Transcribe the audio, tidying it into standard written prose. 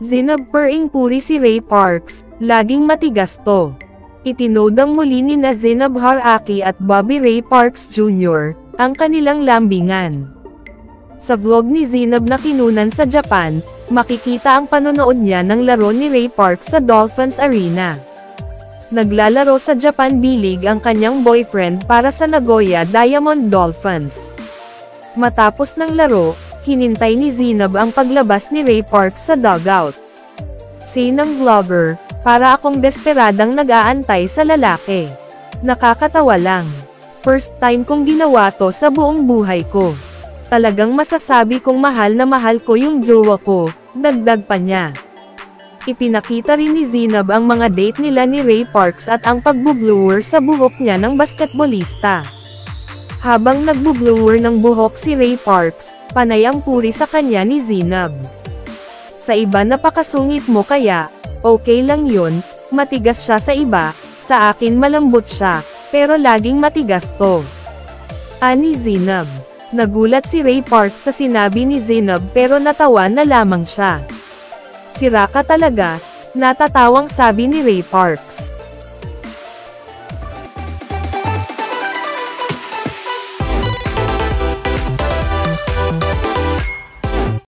Zinab puri si Ray Parks, laging matigas to. Itinodang muli ni na Zinab Haraki at Bobby Ray Parks Jr., ang kanilang lambingan. Sa vlog ni Zinab na kinunan sa Japan, makikita ang panonood niya ng laro ni Ray Parks sa Dolphins Arena. Naglalaro sa Japan B-League ang kanyang boyfriend para sa Nagoya Diamond Dolphins. Matapos ng laro, hinintay ni Zinab ang paglabas ni Ray Parks sa dugout. Say ng vlogger, para akong desperadang nag-aantay sa lalaki. Nakakatawa lang. First time kong ginawa to sa buong buhay ko. Talagang masasabi kong mahal na mahal ko yung jowa ko, dagdag pa niya. Ipinakita rin ni Zinab ang mga date nila ni Ray Parks at ang pagbublower sa buhok niya ng basketbolista. Habang nagbublower ng buhok si Ray Parks, panay ang puri sa kanya ni Zinab. Sa iba napakasungit mo kaya, okay lang yun, matigas siya sa iba, sa akin malambot siya, pero laging matigas to. Ani Zinab. Nagulat si Ray Parks sa sinabi ni Zinab pero natawa na lamang siya. Sira ka talaga, natatawang sabi ni Ray Parks.